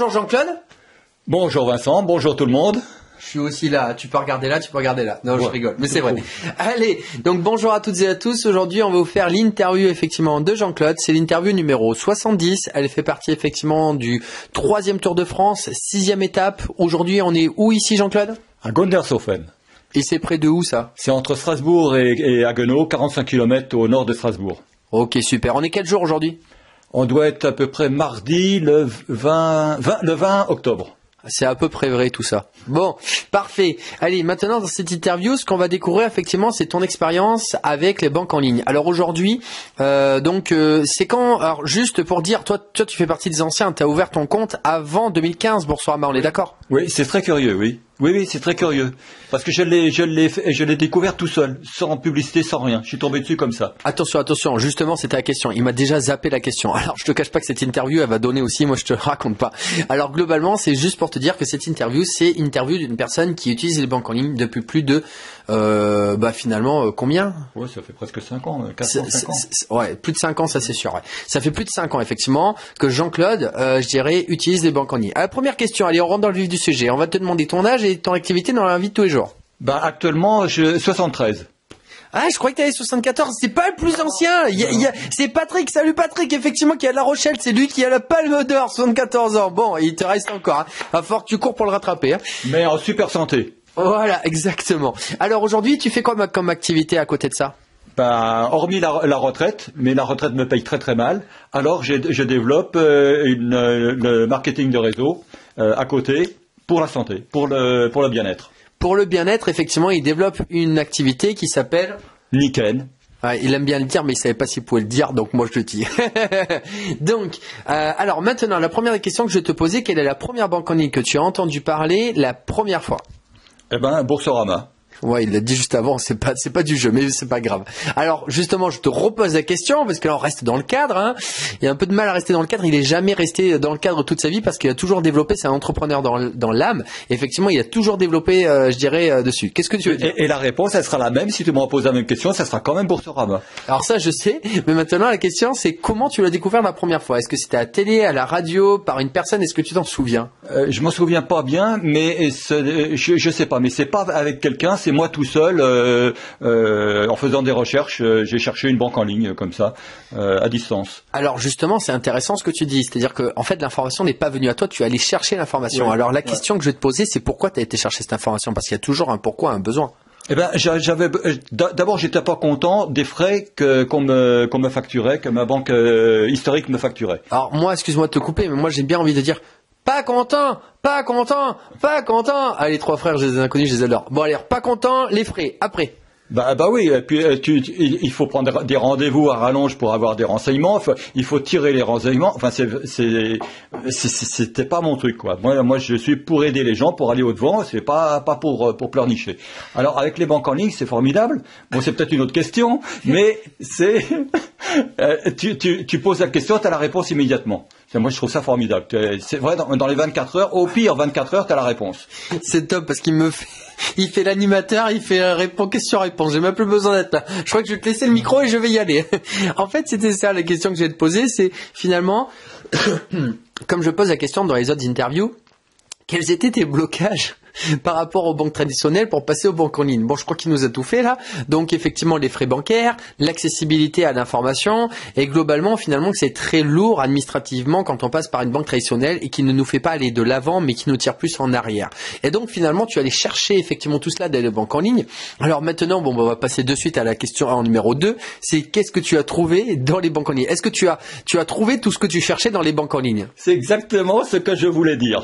Bonjour Jean-Claude. Bonjour Vincent, bonjour tout le monde. Je suis aussi là, tu peux regarder là, tu peux regarder là. Non, ouais. Je rigole, mais c'est vrai. Allez, donc bonjour à toutes et à tous. Aujourd'hui, on va vous faire l'interview effectivement de Jean-Claude. C'est l'interview numéro 70. Elle fait partie effectivement du 3e Tour de France, 6e étape. Aujourd'hui, on est où ici Jean-Claude? À Gundershofen. Et c'est près de où ça? C'est entre Strasbourg et Haguenau, 45 km au nord de Strasbourg. Ok, super. On est quel jour aujourd'hui? On doit être à peu près mardi le 20 octobre. C'est à peu près vrai tout ça. Bon, parfait. Allez, maintenant dans cette interview, ce qu'on va découvrir effectivement, c'est ton expérience avec les banques en ligne. Alors aujourd'hui, c'est quand? Alors juste pour dire, toi tu fais partie des anciens. Tu as ouvert ton compte avant 2015, Boursorama. On est d'accord? Oui, c'est très curieux, oui. Oui, c'est très curieux. Parce que je l'ai découvert tout seul, sans publicité, sans rien. Je suis tombé dessus comme ça. Attention, justement, c'était la question. Il m'a déjà zappé la question. Alors, je te cache pas que cette interview, elle va donner aussi, moi je te raconte pas. Alors, globalement, c'est juste pour te dire que cette interview, c'est interview d'une personne qui utilise les banques en ligne depuis plus de, finalement, combien? Ouais, ça fait presque 5 ans, 5 ans. Ouais, plus de 5 ans, ça c'est sûr, ouais. Ça fait plus de 5 ans, effectivement, que Jean-Claude, je dirais, utilise les banques en ligne. Alors, première question, allez, on rentre dans le vif du sujet. On va te demander ton âge et ton activité dans la vie de tous les jours. Actuellement, 73. Ah, je croyais que tu avais 74. C'est pas le plus ancien. C'est Patrick. Salut Patrick, effectivement, qui est à La Rochelle. C'est lui qui a la Palme d'Or, 74 ans. Bon, il te reste encore. Va falloir que tu cours pour le rattraper. Hein. Mais en super santé. Voilà, exactement. Alors aujourd'hui, tu fais quoi comme activité à côté de ça? Hormis la retraite, mais la retraite me paye très très mal. Alors je développe le marketing de réseau à côté pour la santé, pour le bien-être. Pour le bien-être, effectivement, il développe une activité qui s'appelle Niken. Ouais, il aime bien le dire, mais il savait pas s'il pouvait le dire, donc moi je le dis. Donc, alors maintenant, la première question que je vais te poser, quelle est la première banque en ligne que tu as entendu parler la première fois? Boursorama. Ouais, il l'a dit juste avant, c'est pas du jeu, mais c'est pas grave. Alors, justement, je te repose la question, parce que là, on reste dans le cadre, hein. Il a un peu de mal à rester dans le cadre, il est jamais resté dans le cadre toute sa vie, parce qu'il a toujours développé, c'est un entrepreneur dans l'âme. Effectivement, il a toujours développé, dessus. Qu'est-ce que tu veux dire? Et la réponse, elle sera la même, si tu me reposes la même question, ça sera quand même Boursorama. Alors ça, je sais, mais maintenant, la question, c'est comment tu l'as découvert la première fois? Est-ce que c'était à la télé, à la radio, par une personne? Est-ce que tu t'en souviens? Je m'en souviens pas bien, mais je sais pas, mais c'est pas avec quelqu'un, c'est moi tout seul, en faisant des recherches, j'ai cherché une banque en ligne comme ça, à distance. Alors justement, c'est intéressant ce que tu dis, c'est-à-dire que en fait l'information n'est pas venue à toi, tu es allé chercher l'information. Oui, alors la question que je vais te poser, c'est pourquoi tu as été chercher cette information? Parce qu'il y a toujours un pourquoi, un besoin. D'abord, j'étais pas content des frais qu'on me facturait, que ma banque historique me facturait. Alors moi, excuse-moi de te couper, mais moi j'ai bien envie de dire pas content. Allez, trois frères, je les ai inconnus, je les adore. Bon, allez, pas content, les frais, après. Oui, et puis il faut prendre des rendez-vous à rallonge pour avoir des renseignements, enfin, il faut tirer les renseignements, enfin c'était pas mon truc quoi. Moi je suis pour aider les gens, pour aller au-devant, c'est pas pour pleurnicher. Alors avec les banques en ligne, c'est formidable. Bon, c'est peut-être une autre question, mais c'est tu poses la question, tu as la réponse immédiatement. Moi, je trouve ça formidable. C'est vrai, dans les 24 heures, au pire, 24 heures, tu as la réponse. C'est top parce il fait l'animateur, il fait question-réponse. J'ai même plus besoin d'être là. Je crois que je vais te laisser le micro et je vais y aller. En fait, c'était ça la question que je vais te poser. C'est finalement, comme je pose la question dans les autres interviews, quels étaient tes blocages par rapport aux banques traditionnelles pour passer aux banques en ligne? Bon, je crois qu'il nous a tout fait là. Donc effectivement, les frais bancaires, l'accessibilité à l'information et globalement, finalement, que c'est très lourd administrativement quand on passe par une banque traditionnelle et qui ne nous fait pas aller de l'avant, mais qui nous tire plus en arrière. Et donc finalement, tu allais chercher effectivement tout cela dans les banques en ligne. Alors maintenant, on va passer de suite à la question en numéro 2. C'est qu'est-ce que tu as trouvé dans les banques en ligne? Est-ce que tu as trouvé tout ce que tu cherchais dans les banques en ligne? C'est exactement ce que je voulais dire.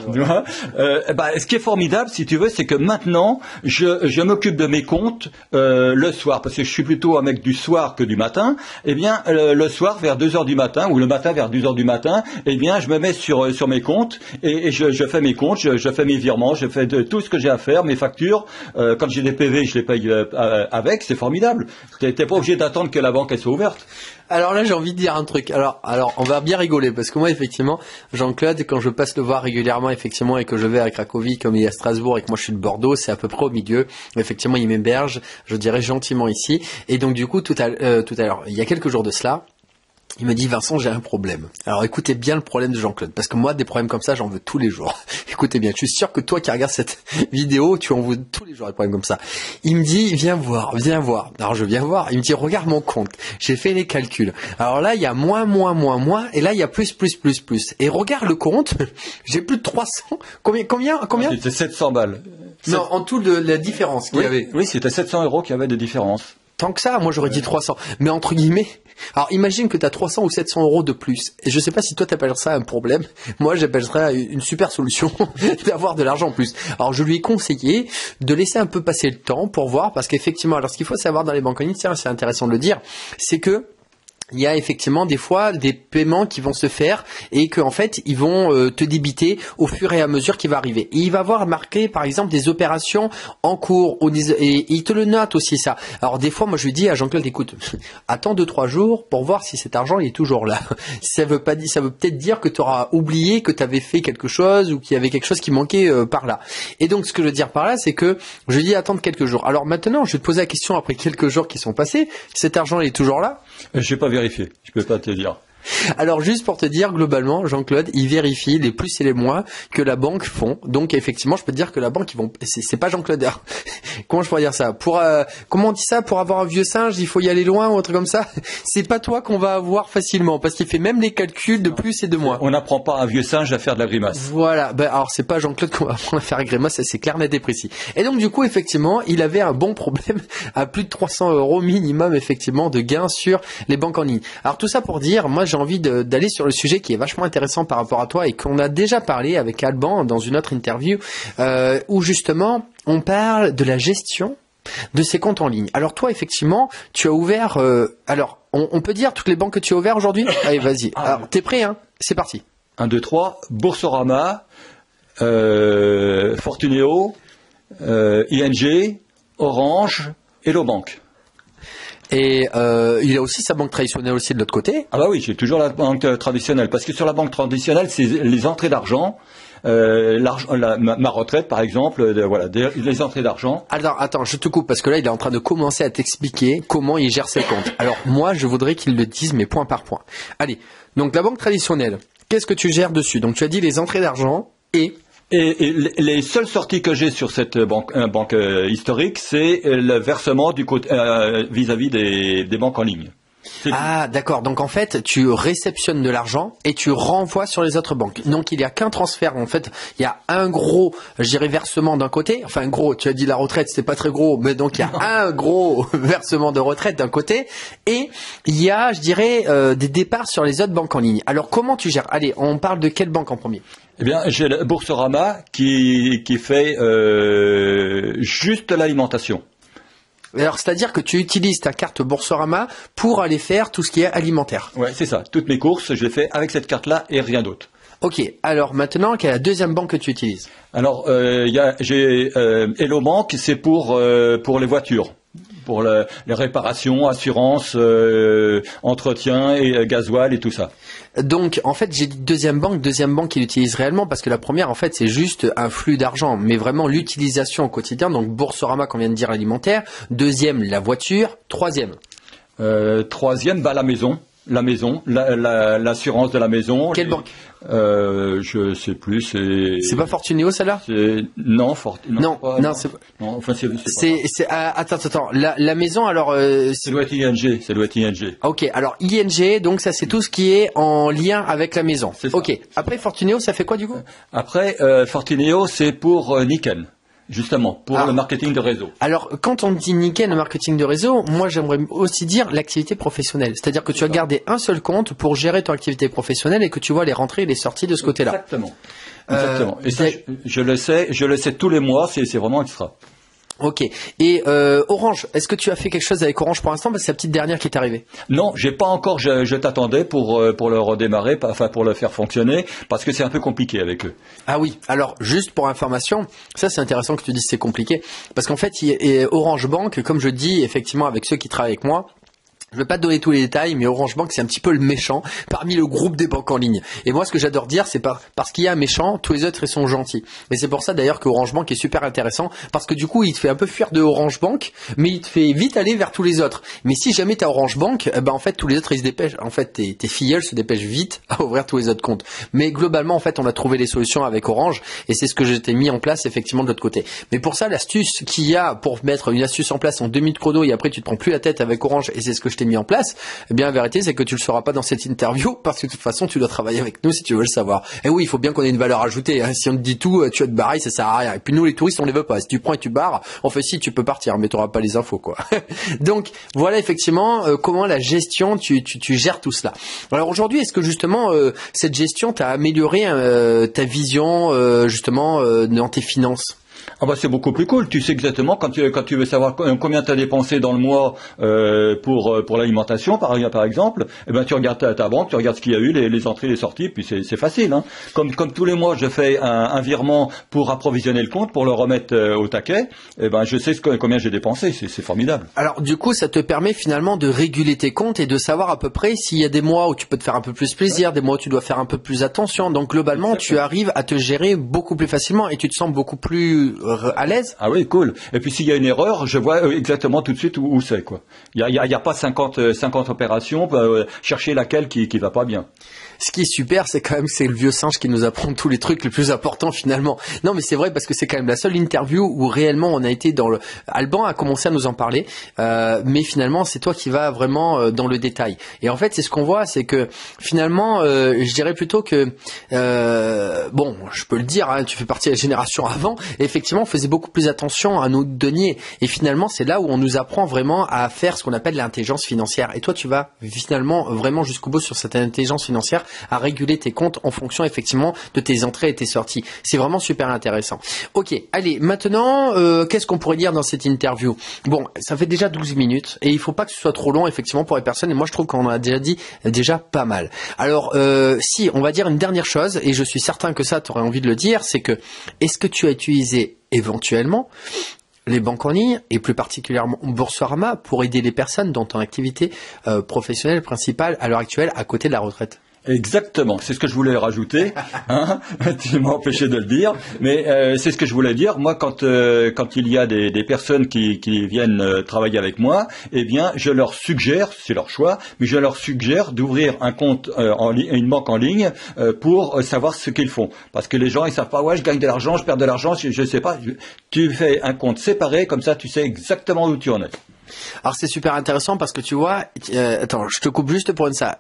Ce qui est formidable, si tu veux, c'est que maintenant, je m'occupe de mes comptes le soir, parce que je suis plutôt un mec du soir que du matin. Eh bien, le soir vers 2h du matin, ou le matin vers 2h du matin, eh bien, je me mets sur mes comptes et je fais mes comptes, je fais mes virements, je fais tout ce que j'ai à faire, mes factures. Quand j'ai des PV, je les paye avec, c'est formidable. T'es pas obligé d'attendre que la banque elle soit ouverte. Alors là, j'ai envie de dire un truc. Alors, on va bien rigoler parce que moi, effectivement, Jean-Claude, quand je passe le voir régulièrement, effectivement, et que je vais à Cracovie, comme il est à Strasbourg, et que moi je suis de Bordeaux, c'est à peu près au milieu. Effectivement, il m'héberge, je dirais gentiment ici. Et donc, du coup, tout à l'heure, il y a quelques jours de cela, Il me dit, Vincent, j'ai un problème. Alors écoutez bien le problème de Jean-Claude, parce que moi, des problèmes comme ça, j'en veux tous les jours. Écoutez bien, je suis sûr que toi qui regardes cette vidéo, tu en veux tous les jours des problèmes comme ça. Il me dit, viens voir. Alors je viens voir. Il me dit, regarde mon compte. J'ai fait les calculs. Alors là, il y a moins, et là, il y a plus. Et regarde le compte, j'ai plus de 300. Combien C'était 700 balles. Non, en tout de la différence qu'il y avait. Oui, c'était 700 € qu'il y avait de différence. Tant que ça, moi j'aurais dit 300. Mais entre guillemets, alors imagine que tu as 300 ou 700 € de plus. Et je sais pas si toi t'appelles ça un problème. Moi j'appelle ça une super solution d'avoir de l'argent en plus. Alors je lui ai conseillé de laisser un peu passer le temps pour voir, parce qu'effectivement, alors ce qu'il faut savoir dans les banques en ligne, c'est intéressant de le dire, c'est que il y a effectivement des fois des paiements qui vont se faire et que en fait ils vont te débiter au fur et à mesure qu'il va arriver. Et il va avoir marqué par exemple des opérations en cours et il te le note aussi ça. Alors des fois moi je lui dis à Jean-Claude, écoute, attends 2-3 jours pour voir si cet argent il est toujours là. Ça veut peut-être dire que tu auras oublié que tu avais fait quelque chose ou qu'il y avait quelque chose qui manquait par là. Et donc ce que je veux dire par là, c'est que je lui dis attendre quelques jours. Alors maintenant je vais te poser la question après quelques jours qui sont passés, cet argent il est toujours là? Je n'ai pas vérifié, je peux pas te dire. Alors juste pour te dire, globalement, Jean-Claude, il vérifie les plus et les moins que la banque font. Donc effectivement, je peux te dire que la banque, c'est pas Jean-Claude. Comment je pourrais dire ça? Comment on dit ça? Pour avoir un vieux singe, il faut y aller loin ou un truc comme ça. C'est pas toi qu'on va avoir facilement, parce qu'il fait même les calculs de plus et de moins. On n'apprend pas un vieux singe à faire de la grimace. Voilà. Alors c'est pas Jean-Claude qu'on va apprendre à faire la grimace, c'est clair, net et précis. Et donc du coup, effectivement, il avait un bon problème à plus de 300 € minimum, effectivement, de gains sur les banques en ligne. Alors tout ça pour dire, moi j'ai envie d'aller sur le sujet qui est vachement intéressant par rapport à toi et qu'on a déjà parlé avec Alban dans une autre interview où justement on parle de la gestion de ces comptes en ligne. Alors toi effectivement tu as ouvert alors on peut dire toutes les banques que tu as ouvert aujourd'hui? Allez vas-y, alors t'es prêt hein? C'est parti. 1, 2, 3, Boursorama, Fortuneo, ING, Orange, Hello Bank. Et il a aussi sa banque traditionnelle aussi de l'autre côté. Ah bah oui, j'ai toujours la banque traditionnelle, parce que sur la banque traditionnelle, c'est les entrées d'argent, ma retraite par exemple, les entrées d'argent. Alors attends, je te coupe parce que là il est en train de commencer à t'expliquer comment il gère ses comptes. Alors moi je voudrais qu'il le dise mais point par point. Allez, donc la banque traditionnelle, qu'est-ce que tu gères dessus? Donc tu as dit les entrées d'argent et les seules sorties que j'ai sur cette banque historique, c'est le versement du côté vis-à-vis des banques en ligne. Ah d'accord, donc en fait tu réceptionnes de l'argent et tu renvoies sur les autres banques. Donc il n'y a qu'un transfert, en fait il y a un gros, je dirais versement d'un côté, enfin gros, tu as dit la retraite c'était pas très gros, mais donc il y a un gros versement de retraite d'un côté et il y a je dirais des départs sur les autres banques en ligne. Alors comment tu gères? Allez, on parle de quelle banque en premier? Eh bien, j'ai le Boursorama qui fait juste l'alimentation. Alors, c'est-à-dire que tu utilises ta carte Boursorama pour aller faire tout ce qui est alimentaire. Ouais, c'est ça. Toutes mes courses, je les fais avec cette carte-là et rien d'autre. Ok. Alors maintenant, quelle est la deuxième banque que tu utilises? Alors, j'ai Hello Bank, c'est pour les voitures. Pour les réparations, assurances, entretien et gasoil et tout ça. Donc, en fait, j'ai dit deuxième banque qu'il utilise réellement parce que la première, en fait, c'est juste un flux d'argent, mais vraiment l'utilisation au quotidien. Donc, Boursorama, qu'on vient de dire, alimentaire. Deuxième, la voiture. Troisième. Troisième, la maison. L'assurance de la maison. Quelle banque? Je sais plus, c'est pas Fortuneo celle-là? Non, attends, la maison alors ça doit être ING. OK, alors ING, donc ça c'est tout ce qui est en lien avec la maison. OK. Après Fortuneo, ça fait quoi du coup? Après Fortuneo, c'est pour Nikken. Justement, pour le marketing de réseau. Alors, quand on dit Nikken, le marketing de réseau, moi j'aimerais aussi dire l'activité professionnelle. C'est-à-dire que tu as gardé un seul compte pour gérer ton activité professionnelle et que tu vois les rentrées et les sorties de ce côté-là. Exactement. Et ça, je le sais tous les mois, c'est vraiment extra. Ok. Et Orange, est-ce que tu as fait quelque chose avec Orange pour l'instant? Parce que c'est la petite dernière qui est arrivée. Non, j'ai pas encore. Je t'attendais pour le redémarrer, enfin pour le faire fonctionner, parce que c'est un peu compliqué avec eux. Ah oui. Alors juste pour information, ça c'est intéressant que tu dises c'est compliqué, parce qu'en fait Orange Bank, comme je dis effectivement avec ceux qui travaillent avec moi, Je vais pas te donner tous les détails, mais Orange Bank, c'est un petit peu le méchant parmi le groupe des banques en ligne. Et moi, ce que j'adore dire, c'est parce qu'il y a un méchant, tous les autres, ils sont gentils. Et c'est pour ça, d'ailleurs, que Orange Bank est super intéressant, parce que du coup, il te fait un peu fuir de Orange Bank, mais il te fait vite aller vers tous les autres. Mais si jamais t'as Orange Bank, en fait, tous les autres, ils se dépêchent. En fait, tes filleuls se dépêchent vite à ouvrir tous les autres comptes. Mais globalement, en fait, on a trouvé les solutions avec Orange, et c'est ce que j'ai mis en place, effectivement, de l'autre côté. Mais pour ça, l'astuce qu'il y a pour mettre une astuce en place en 2 minutes chrono, et après, tu te prends plus la tête avec Orange, et c'est ce que je t'ai mis en place, eh bien, la vérité, c'est que tu le sauras pas dans cette interview, parce que de toute façon, tu dois travailler avec nous si tu veux le savoir. Et oui, il faut bien qu'on ait une valeur ajoutée, hein. Si on te dit tout, tu vas te barrer, ça sert à rien. Et puis nous, les touristes, on les veut pas. Si tu prends et tu barres, on fait si, tu peux partir, mais t'auras pas les infos, quoi. Donc, voilà, effectivement, comment la gestion, tu gères tout cela. Alors aujourd'hui, est-ce que justement, cette gestion t'a amélioré ta vision, justement, dans tes finances? Ah bah c'est beaucoup plus cool. Tu sais exactement quand tu veux savoir combien tu as dépensé dans le mois pour l'alimentation par exemple, eh ben tu regardes ta banque, tu regardes ce qu'il y a eu, les entrées, les sorties, puis c'est facile. Hein. Comme tous les mois je fais un virement pour approvisionner le compte, pour le remettre au taquet, eh ben je sais combien j'ai dépensé. C'est formidable. Alors du coup ça te permet finalement de réguler tes comptes et de savoir à peu près s'il y a des mois où tu peux te faire un peu plus plaisir, des mois où tu dois faire un peu plus attention. Donc globalement tu arrives à te gérer beaucoup plus facilement et tu te sens beaucoup plus à l'aise. Ah oui, cool. Et puis s'il y a une erreur, je vois exactement tout de suite où c'est quoi. Il y a pas 50 opérations chercher laquelle qui va pas bien. Ce qui est super, c'est quand même c'est le vieux singe qui nous apprend tous les trucs les plus importants finalement. Non mais c'est vrai parce que c'est quand même la seule interview où réellement on a été dans le... Alban a commencé à nous en parler, mais finalement c'est toi qui vas vraiment dans le détail. Et en fait c'est ce qu'on voit, c'est que finalement je dirais plutôt que bon, je peux le dire, hein, tu fais partie de la génération avant, et effectivement on faisait beaucoup plus attention à nos deniers. Et finalement c'est là où on nous apprend vraiment à faire ce qu'on appelle l'intelligence financière. Et toi tu vas finalement vraiment jusqu'au bout sur cette intelligence financière, à réguler tes comptes en fonction effectivement de tes entrées et tes sorties. C'est vraiment super intéressant. Ok, allez, maintenant, qu'est-ce qu'on pourrait dire dans cette interview? Bon, ça fait déjà 12 minutes et il faut pas que ce soit trop long effectivement pour les personnes, et moi je trouve qu'on en a déjà dit déjà pas mal. Alors, si, on va dire une dernière chose, et je suis certain que ça, tu aurais envie de le dire, c'est que, est-ce que tu as utilisé éventuellement les banques en ligne et plus particulièrement Boursorama pour aider les personnes dans ton activité professionnelle principale à l'heure actuelle à côté de la retraite? Exactement, c'est ce que je voulais rajouter. Hein, tu m'as empêché de le dire, mais c'est ce que je voulais dire. Moi, quand il y a des personnes qui viennent travailler avec moi, eh bien, je leur suggère, c'est leur choix, mais je leur suggère d'ouvrir un compte une banque en ligne pour savoir ce qu'ils font. Parce que les gens, ils savent pas, ouais, je gagne de l'argent, je perds de l'argent, je sais pas. Tu fais un compte séparé, comme ça, tu sais exactement où tu en es. Alors c'est super intéressant parce que tu vois, attends, je te coupe juste pour une ça.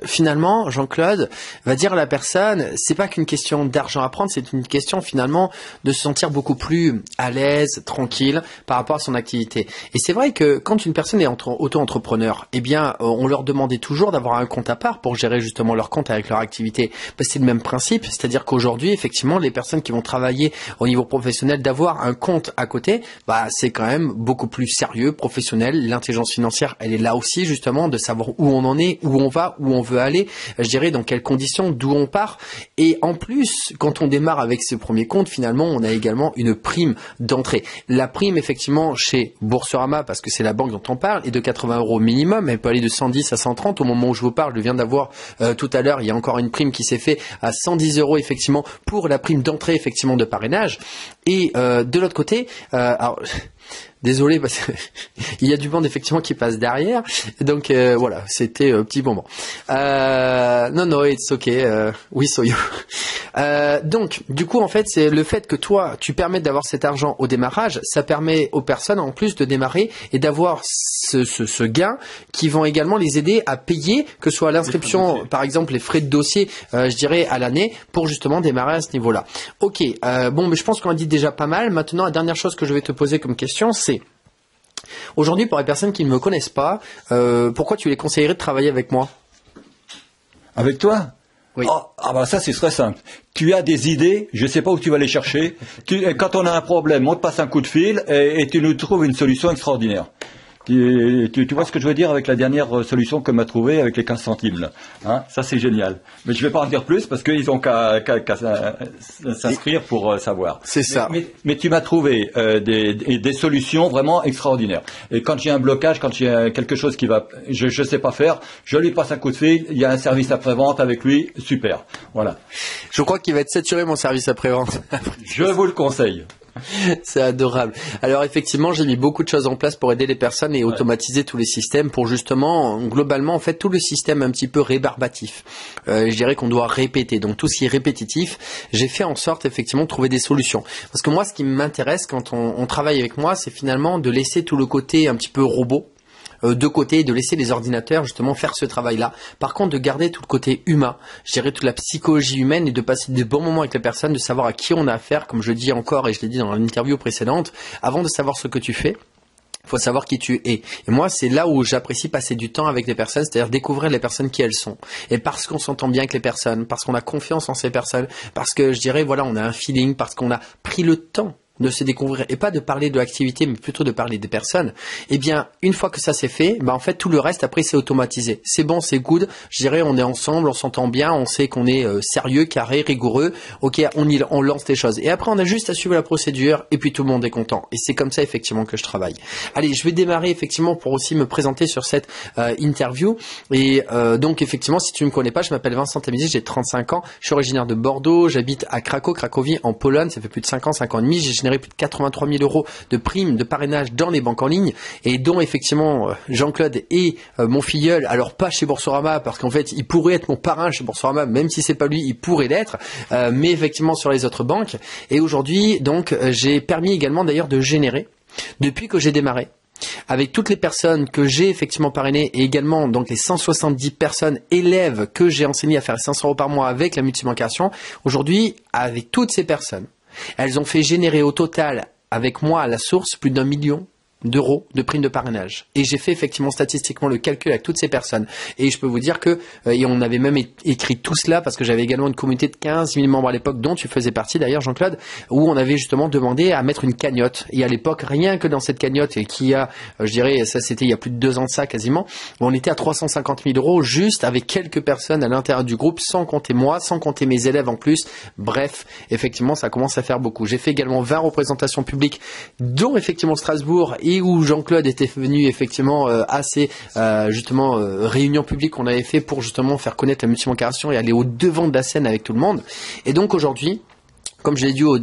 Finalement, Jean-Claude va dire à la personne, c'est pas qu'une question d'argent à prendre, c'est une question finalement de se sentir beaucoup plus à l'aise, tranquille par rapport à son activité. Et c'est vrai que quand une personne est auto-entrepreneur, eh bien, on leur demandait toujours d'avoir un compte à part pour gérer justement leur compte avec leur activité. Parce que c'est le même principe, c'est-à-dire qu'aujourd'hui, effectivement, les personnes qui vont travailler au niveau professionnel, d'avoir un compte à côté, bah c'est quand même beaucoup plus sérieux, professionnel. L'intelligence financière, elle est là aussi justement de savoir où on en est, où on va, où on veut aller, je dirais dans quelles conditions, d'où on part. Et en plus, quand on démarre avec ce premier compte, finalement, on a également une prime d'entrée. La prime, effectivement, chez Boursorama, parce que c'est la banque dont on parle, est de 80 € minimum. Elle peut aller de 110 à 130. Au moment où je vous parle, je viens d'avoir tout à l'heure, il y a encore une prime qui s'est fait à 110 € effectivement pour la prime d'entrée effectivement de parrainage. Et de l'autre côté, alors désolé parce que il y a du monde effectivement qui passe derrière, donc voilà, c'était un petit moment. No, it's okay. We saw you. Donc, du coup, en fait, c'est le fait que toi, tu permettes d'avoir cet argent au démarrage, ça permet aux personnes en plus de démarrer et d'avoir ce gain qui vont également les aider à payer, que ce soit l'inscription, par exemple, les frais de dossier, je dirais, à l'année, pour justement démarrer à ce niveau-là. Ok, bon, mais je pense qu'on a dit déjà pas mal. Maintenant, la dernière chose que je vais te poser comme question, c'est aujourd'hui, pour les personnes qui ne me connaissent pas, pourquoi tu les conseillerais de travailler avec moi? Avec toi? Oui. Oh, ah bah ça c'est très simple. Tu as des idées, je sais pas où tu vas les chercher. Quand on a un problème, on te passe un coup de fil et tu nous trouves une solution extraordinaire. Tu vois ce que je veux dire avec la dernière solution que m'a trouvée avec les 15 centimes là, hein, ça c'est génial. Mais je vais pas en dire plus parce qu'ils ont qu'à s'inscrire pour savoir. C'est ça. Mais tu m'as trouvé des solutions vraiment extraordinaires. Et quand j'ai un blocage, quand j'ai quelque chose qui va, je sais pas faire, je lui passe un coup de fil. Il y a un service après-vente avec lui, super. Voilà. Je crois qu'il va être saturé mon service après-vente. Je vous le conseille. C'est adorable. Alors effectivement, j'ai mis beaucoup de choses en place pour aider les personnes et automatiser tous les systèmes pour justement, globalement, en fait, tout le système un petit peu rébarbatif. Je dirais qu'on doit répéter. Donc tout ce qui est répétitif, j'ai fait en sorte effectivement de trouver des solutions. Parce que moi, ce qui m'intéresse quand on travaille avec moi, c'est finalement de laisser tout le côté un petit peu robot de côté et de laisser les ordinateurs justement faire ce travail-là. Par contre, de garder tout le côté humain, je dirais toute la psychologie humaine et de passer des bons moments avec les personnes, de savoir à qui on a affaire, comme je dis encore et je l'ai dit dans l'interview précédente, avant de savoir ce que tu fais. Il faut savoir qui tu es. Et moi, c'est là où j'apprécie passer du temps avec les personnes, c'est-à-dire découvrir les personnes qui elles sont. Et parce qu'on s'entend bien avec les personnes, parce qu'on a confiance en ces personnes, parce que je dirais, voilà, on a un feeling, parce qu'on a pris le temps de se découvrir et pas de parler de l'activité mais plutôt de parler des personnes, eh bien une fois que ça c'est fait, en fait tout le reste après c'est automatisé. C'est bon, c'est good, je dirais on est ensemble, on s'entend bien, on sait qu'on est sérieux, carré, rigoureux, ok, on lance les choses et après on a juste à suivre la procédure et puis tout le monde est content et c'est comme ça effectivement que je travaille. Allez, je vais démarrer effectivement pour aussi me présenter sur cette interview et donc effectivement si tu me connais pas, je m'appelle Vincent Tamizy, j'ai 35 ans, je suis originaire de Bordeaux, j'habite à Cracovie en Pologne, ça fait plus de 5 ans et demi, j'ai généré plus de 83 000 euros de primes de parrainage dans les banques en ligne et dont effectivement Jean-Claude et mon filleul, alors pas chez Boursorama parce qu'en fait il pourrait être mon parrain chez Boursorama même si c'est pas lui, il pourrait l'être, mais effectivement sur les autres banques. Et aujourd'hui donc j'ai permis également d'ailleurs de générer depuis que j'ai démarré. Avec toutes les personnes que j'ai effectivement parrainées et également donc les 170 personnes élèves que j'ai enseigné à faire 500 euros par mois avec la multibancation, aujourd'hui avec toutes ces personnes, elles ont fait générer au total, avec moi à la source, plus d'1 million d'euros de primes de parrainage. Et j'ai fait effectivement statistiquement le calcul avec toutes ces personnes. Et je peux vous dire que, et on avait même écrit tout cela parce que j'avais également une communauté de 15 000 membres à l'époque dont tu faisais partie d'ailleurs Jean-Claude, où on avait justement demandé à mettre une cagnotte. Et à l'époque, rien que dans cette cagnotte, et qui a, je dirais, ça c'était il y a plus de 2 ans de ça quasiment, on était à 350 000 euros juste avec quelques personnes à l'intérieur du groupe, sans compter moi, sans compter mes élèves en plus. Bref, effectivement, ça commence à faire beaucoup. J'ai fait également 20 représentations publiques, dont effectivement Strasbourg et où Jean-Claude était venu effectivement à ces justement réunions publiques qu'on avait fait pour justement faire connaître la multibancation et aller au devant de la scène avec tout le monde. Et donc aujourd'hui, comme je l'ai dit au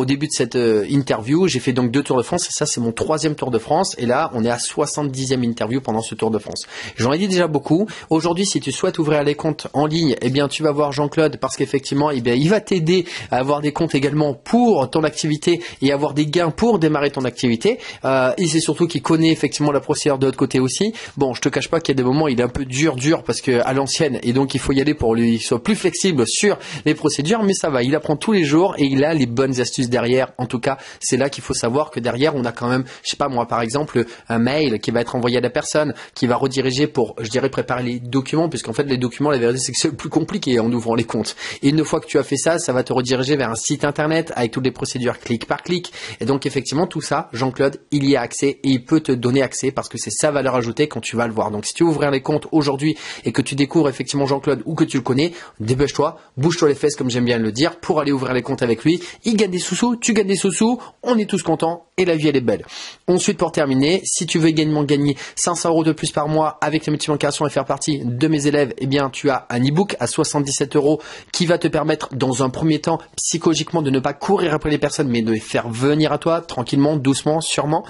début de cette interview, j'ai fait donc 2 Tours de France et ça c'est mon 3e Tour de France et là on est à 70e interview pendant ce Tour de France. J'en ai dit déjà beaucoup. Aujourd'hui si tu souhaites ouvrir les comptes en ligne, eh bien tu vas voir Jean-Claude parce qu'effectivement eh bien, il va t'aider à avoir des comptes également pour ton activité et avoir des gains pour démarrer ton activité. Et c'est surtout qu'il connaît effectivement la procédure de l'autre côté aussi. Bon, je te cache pas qu'il y a des moments où il est un peu dur parce que à l'ancienne et donc il faut y aller pour lui soit plus flexible sur les procédures, mais ça va, il apprend tous les jours et il a les bonnes astuces derrière. En tout cas, c'est là qu'il faut savoir que derrière, on a quand même, je sais pas moi, par exemple, un mail qui va être envoyé à la personne, qui va rediriger pour, je dirais, préparer les documents, puisqu'en fait, les documents, la vérité, c'est que c'est le plus compliqué en ouvrant les comptes. Et une fois que tu as fait ça, ça va te rediriger vers un site internet avec toutes les procédures clic par clic. Et donc, effectivement, tout ça, Jean-Claude, il y a accès et il peut te donner accès parce que c'est sa valeur ajoutée quand tu vas le voir. Donc, si tu veux ouvrir les comptes aujourd'hui et que tu découvres effectivement Jean-Claude ou que tu le connais, dépêche-toi, bouge-toi les fesses, comme j'aime bien le dire, pour aller ouvrir les comptes avec lui. Il gagne des sous-sous, tu gagnes des sous-sous, on est tous contents et la vie elle est belle. Ensuite, pour terminer, si tu veux également gagner 500 euros de plus par mois avec la multibancation et faire partie de mes élèves, eh bien tu as un e-book à 77 euros qui va te permettre dans un premier temps psychologiquement de ne pas courir après les personnes mais de les faire venir à toi tranquillement, doucement, sûrement.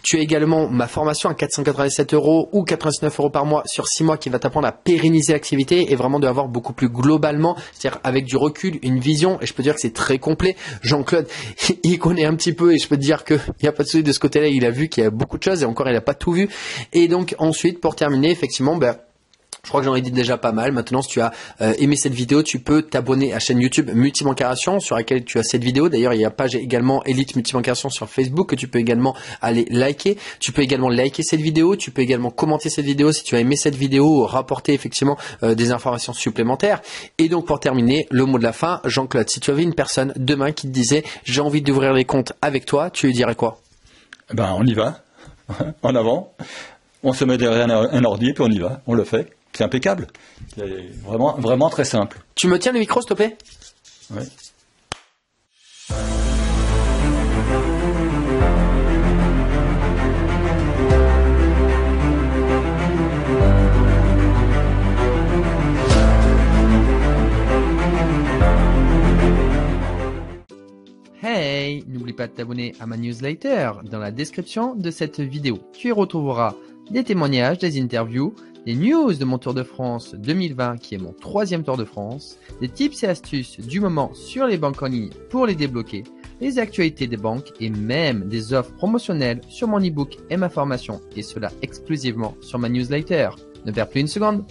Tu as également ma formation à 487 euros ou 89 euros par mois sur 6 mois qui va t'apprendre à pérenniser l'activité et vraiment de avoir beaucoup plus globalement, c'est-à-dire avec du recul, une vision, et je peux dire que c'est très complet. Jean-Claude, il connaît un petit peu et je peux te dire qu'il n'y a pas de souci de ce côté-là, il a vu qu'il y a beaucoup de choses et encore il n'a pas tout vu. Et donc ensuite, pour terminer, effectivement, je crois que j'en ai dit déjà pas mal. Maintenant, si tu as aimé cette vidéo, tu peux t'abonner à la chaîne YouTube Multibancation sur laquelle tu as cette vidéo. D'ailleurs, il y a page également Elite Multibancation sur Facebook que tu peux également aller liker. Tu peux également liker cette vidéo. Tu peux également commenter cette vidéo si tu as aimé cette vidéo, rapporter effectivement des informations supplémentaires. Et donc, pour terminer, le mot de la fin, Jean-Claude, si tu avais une personne demain qui te disait « j'ai envie d'ouvrir les comptes avec toi », tu lui dirais quoi? On y va. en avant, on se met derrière un ordi, puis on y va, on le fait. C'est impeccable. C'est vraiment, vraiment très simple. Tu me tiens le micro, s'il te plaît? Oui. Hey, n'oublie pas de t'abonner à ma newsletter dans la description de cette vidéo. Tu y retrouveras des témoignages, des interviews, des news de mon Tour de France 2020 qui est mon 3e Tour de France, des tips et astuces du moment sur les banques en ligne pour les débloquer, les actualités des banques et même des offres promotionnelles sur mon e-book et ma formation et cela exclusivement sur ma newsletter. Ne perds plus une seconde.